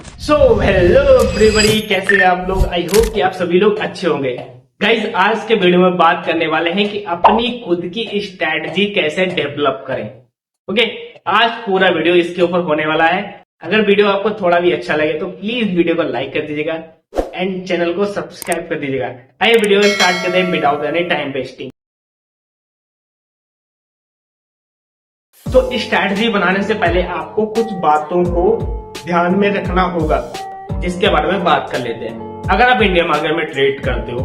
So hello everybody, कैसे हैं आप लोग। आई होप कि आप सभी लोग अच्छे होंगे। गाइज, आज के वीडियो में बात करने वाले हैं कि अपनी खुद की स्ट्रैटेजी कैसे डेवलप करें। ओके, आज पूरा वीडियो इसके ऊपर होने वाला है। अगर वीडियो आपको थोड़ा भी अच्छा लगे तो प्लीज वीडियो को लाइक कर दीजिएगा एंड चैनल को सब्सक्राइब कर दीजिएगा। आइए वीडियो स्टार्ट करते हैं विदाउट एनी टाइम वेस्टिंग। तो स्ट्रैटेजी बनाने से पहले आपको कुछ बातों को ध्यान में रखना होगा, जिसके बारे में बात कर लेते हैं। अगर आप इंडियन मार्केट में ट्रेड करते हो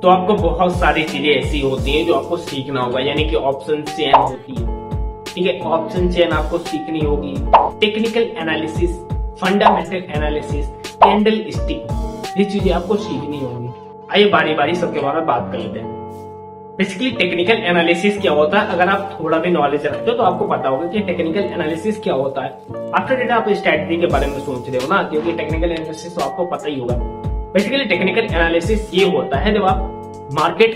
तो आपको बहुत सारी चीजें ऐसी होती हैं जो आपको सीखना होगा, यानी कि ऑप्शन चेन होती है। ठीक है, ऑप्शन चेन आपको सीखनी होगी, technical analysis, fundamental analysis, candle stick, ये चीजें आपको सीखनी होगी। आइए बारी बारी सबके बारे में बात कर लेते हैं। बेसिकली टेक्निकल एनालिसिस क्या होता है, अगर आप थोड़ा भी नॉलेज रखते हो तो आपको पता होगा कि टेक्निकल एनालिसिस क्या होता है। आफ्टर डेट आप स्ट्रैटेजी के बारे में सोच रहे हो ना, क्योंकि टेक्निकल एनालिसिस तो आपको पता ही होगा। बेसिकली टेक्निकल एनालिसिस ये होता है जब आप मार्केट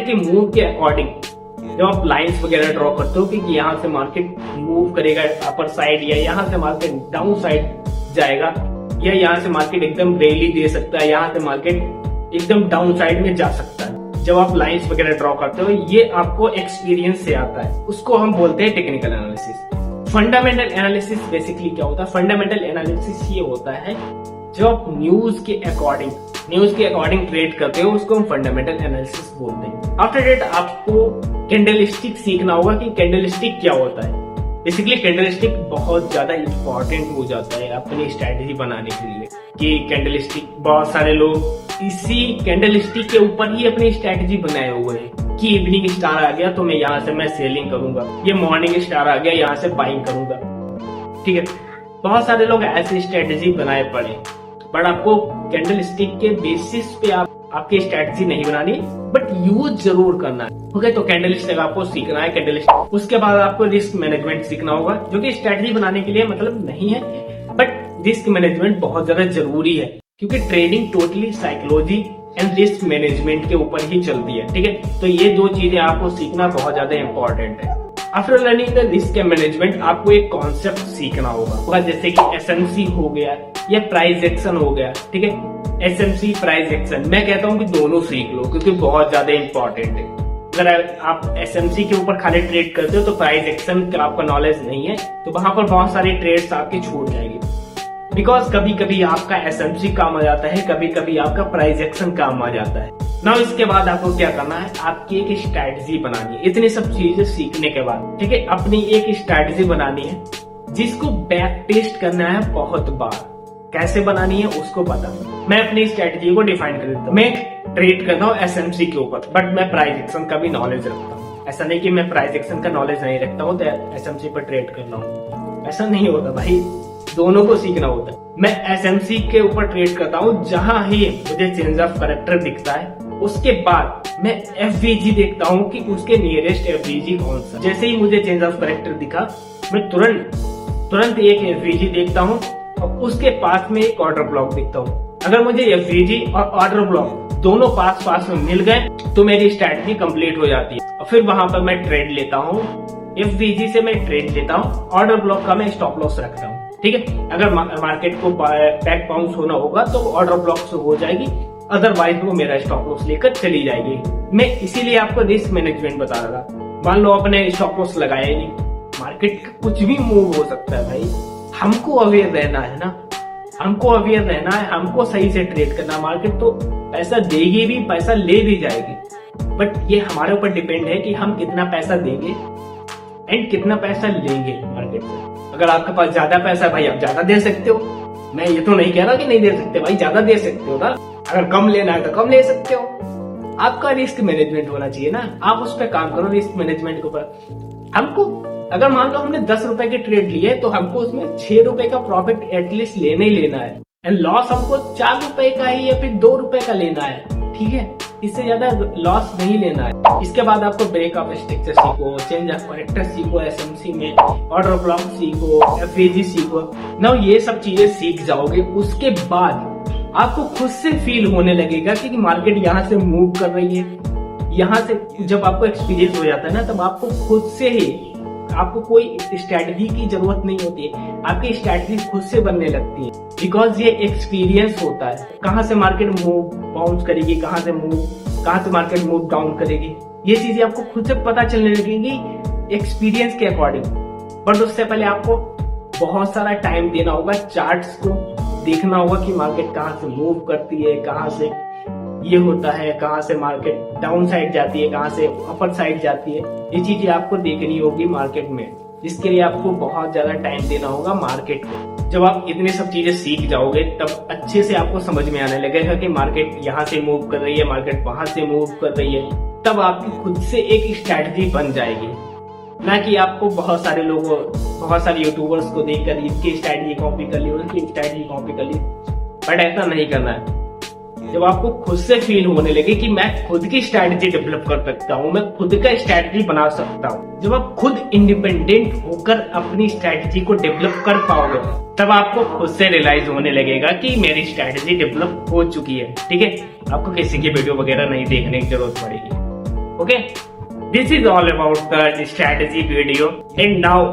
के मूव के अकॉर्डिंग जब आप लाइंस वगैरह ड्रॉ करते हो कि यहाँ से मार्केट मूव करेगा अपर साइड, या यहाँ से मार्केट डाउन साइड जाएगा, या यहाँ से मार्केट एकदम रैली दे सकता है, यहाँ से मार्केट एकदम डाउन साइड में जा सकता है। जब आप लाइंस वगैरह ड्रॉ करते हो ये आपको एक्सपीरियंस से आता है, उसको हम बोलते हैं technical analysis. Fundamental analysis basically क्या होता है, फंडामेंटल एनालिसिस ये होता है जब आप न्यूज के अकॉर्डिंग ट्रेड करते हो, उसको हम फंडामेंटल एनालिसिस बोलते हैं। आफ्टर डेट आपको कैंडलस्टिक सीखना होगा कि कैंडलस्टिक क्या होता है। बेसिकली कैंडलस्टिक बहुत ज्यादा इंपॉर्टेंट हो जाता है अपनी स्ट्रैटेजी बनाने के लिए, कि कैंडलस्टिक बहुत सारे लोग इसी कैंडलस्टिक के ऊपर ही अपनी स्ट्रैटेजी बनाए हुए हैं कि इवनिंग स्टार आ गया तो मैं यहाँ से मैं सेलिंग करूंगा, ये मॉर्निंग स्टार आ गया यहाँ से बाइंग करूंगा। ठीक है, बहुत सारे लोग ऐसी स्ट्रैटेजी बनाए पड़े, बट आपको कैंडलस्टिक के बेसिस पे आपकी स्ट्रैटेजी नहीं बनानी, बट यूज जरूर करना है। ओके, तो कैंडलस्टिक आपको सीखना है, कैंडलस्टिक। उसके बाद आपको रिस्क मैनेजमेंट सीखना होगा, जो कि स्ट्रैटेजी बनाने के लिए मतलब नहीं है, बट रिस्क मैनेजमेंट बहुत ज्यादा जरूरी है, क्योंकि trading totally psychology and risk management के ऊपर ही चलती है। ठीक है, तो ये दो चीजें आपको सीखना बहुत ज्यादा इंपॉर्टेंट है। After learning the risk management आपको एक कॉन्सेप्ट सीखना होगा, जैसे कि एसएमसी हो गया या प्राइस एक्शन हो गया। ठीक है, एसएमसी, प्राइस एक्शन, मैं कहता हूँ कि दोनों सीख लो, क्योंकि बहुत ज्यादा इंपॉर्टेंट है। अगर आप एसएमसी के ऊपर खाली ट्रेड करते हो तो प्राइस एक्शन का आपका नॉलेज नहीं है, तो वहां पर बहुत सारी ट्रेड्स आपकी छूट जाएगी। बिकॉज कभी कभी आपका एसएमसी काम आ जाता है, कभी कभी आपका प्राइस एक्शन काम आ जाता है ना। इसके बाद आपको क्या करना है, आपकी एक स्ट्रैटेजी बनानी है। इतनी सब चीजें सीखने के बाद, ठीक है, अपनी एक स्ट्रैटेजी बनानी है जिसको बैक टेस्ट करना है बहुत बार। कैसे बनानी है उसको पता। मैं अपनी स्ट्रैटेजी को डिफाइन कर देता हूँ। मैं ट्रेड करता हूँ एसएमसी के ऊपर, बट मैं प्राइस एक्शन का भी नॉलेज रखता हूँ। ऐसा नहीं कि मैं प्राइस एक्शन का नॉलेज नहीं रखता हूँ तो एसएमसी पर ट्रेड कर रहा हूँ, ऐसा नहीं होता भाई, दोनों को सीखना होता है। मैं एसएमसी के ऊपर ट्रेड करता हूँ, जहां ही मुझे चेंज ऑफ कैरेक्टर दिखता है उसके बाद मैं एफवीजी देखता हूँ कि उसके नियरेस्ट एफवीजी कौन सा। जैसे ही मुझे चेंज ऑफ कैरेक्टर दिखा, मैं तुरंत एक एफवीजी देखता हूँ और उसके पास में एक ऑर्डर ब्लॉक देखता हूँ। अगर मुझे एफवीजी और ऑर्डर ब्लॉक दोनों पास में मिल गए तो मेरी स्ट्रैटेजी कंप्लीट हो जाती है, और फिर वहां पर मैं ट्रेड लेता हूँ। एफवीजी से मैं ट्रेड लेता हूँ, ऑर्डर ब्लॉक का मैं स्टॉप लॉस रखता हूँ। ठीक है, अगर मार्केट को बैक बाउंस होना होगा तो ऑर्डर ब्लॉक से हो जाएगी, अदरवाइज वो मेरा स्टॉप लॉस लेकर चली जाएगी। मैं इसीलिए आपको रिस्क मैनेजमेंट बता रहा था। मान लो आपने स्टॉप लॉस लगाया ही नहीं, मार्केट कुछ भी मूव हो सकता है भाई, हमको अवेयर रहना है ना, हमको सही से ट्रेड करना। मार्केट तो पैसा देगी भी, पैसा ले भी जाएगी, बट ये हमारे ऊपर डिपेंड है कि हम कितना पैसा देंगे एंड कितना पैसा लेंगे मार्केट से। अगर आपके पास ज्यादा पैसा है भाई, आप ज्यादा दे सकते हो, मैं ये तो नहीं कह रहा कि नहीं दे सकते भाई, ज्यादा दे सकते हो ना। अगर कम लेना है तो कम ले सकते हो। आपका रिस्क मैनेजमेंट होना चाहिए ना, आप उस पर काम करो, रिस्क मैनेजमेंट के ऊपर। हमको अगर मान लो हमने 10 रुपए की ट्रेड ली है तो हमको उसमें 6 रुपए का प्रॉफिट एटलीस्ट लेना ही लेना है, एंड लॉस हमको 4 रुपए का ही या फिर 2 रुपए का लेना है। ठीक है, इससे ज्यादा लॉस नहीं लेना है। इसके बाद आपको ब्रेक ऑफ स्ट्रक्चर सीखो, चेंज ऑफ कैरेक्टर सीखो, एसएमसी में ऑर्डर ब्लॉक सीखो, एफएजी सीखो। ना ये सब चीजें सीख जाओगे, उसके बाद आपको खुद से फील होने लगेगा कि मार्केट यहाँ से मूव कर रही है। यहाँ से जब आपको एक्सपीरियंस हो जाता है ना, तब आपको खुद से ही आपको कोई स्ट्रैटेजी की जरूरत नहीं होती है, आपकी स्ट्रैटेजी खुद से बनने लगती है। बिकॉज ये एक्सपीरियंस होता है, कहाँ से मार्केट मूव बाउंस करेगी, कहाँ से मार्केट मूव डाउन करेगी, ये चीजें आपको खुद से पता चलने लगेगी एक्सपीरियंस के अकॉर्डिंग। बट उससे पहले आपको बहुत सारा टाइम देना होगा, चार्ट्स को देखना होगा कि मार्केट कहाँ से मूव करती है, कहाँ से ये होता है, कहाँ से मार्केट डाउन साइड जाती है, कहाँ से अपर साइड जाती है। ये चीजें आपको देखनी होगी मार्केट में, जिसके लिए आपको बहुत ज्यादा टाइम देना होगा मार्केट को। जब आप इतनी सब चीजें सीख जाओगे तब अच्छे से आपको समझ में आने लगेगा कि मार्केट यहाँ से मूव कर रही है, मार्केट वहां से मूव कर रही है। तब आपकी खुद से एक स्ट्रैटेजी बन जाएगी, ना कि आपको बहुत सारे यूट्यूबर्स को देखकर इनकी स्ट्रैटेजी कॉपी कर ली, उनकी स्ट्रैटेजी कॉपी कर ली। बट ऐसा नहीं करना है। जब आपको खुद से फील होने लगे कि मैं खुद की स्ट्रैटेजी डेवलप कर सकता हूँ, मैं खुद का स्ट्रैटेजी बना सकता हूँ, जब आप खुद इंडिपेंडेंट होकर अपनी स्ट्रैटेजी को डेवलप कर पाओगे, तब आपको खुद से रियलाइज होने लगेगा कि मेरी स्ट्रैटेजी डेवलप हो चुकी है। ठीक है, आपको किसी की वीडियो वगैरह नहीं देखने की जरूरत पड़ेगी। Okay, this is all about the strategy video. And now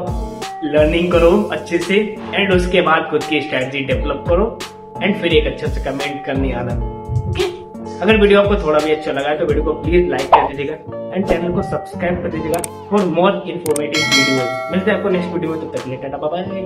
learning करो अच्छे से, एंड उसके बाद खुद की स्ट्रैटेजी डेवलप करो, एंड फिर एक अच्छा से कमेंट करने आना। ओके, अगर वीडियो आपको थोड़ा भी अच्छा लगा तो वीडियो को प्लीज लाइक कर दीजिएगा एंड चैनल को सब्सक्राइब कर दीजिएगा फॉर मोर इन्फॉर्मेटिव वीडियो। मिलते हैं आपको नेक्स्ट वीडियो में, तब तक के लिए टाटा बाय बाय।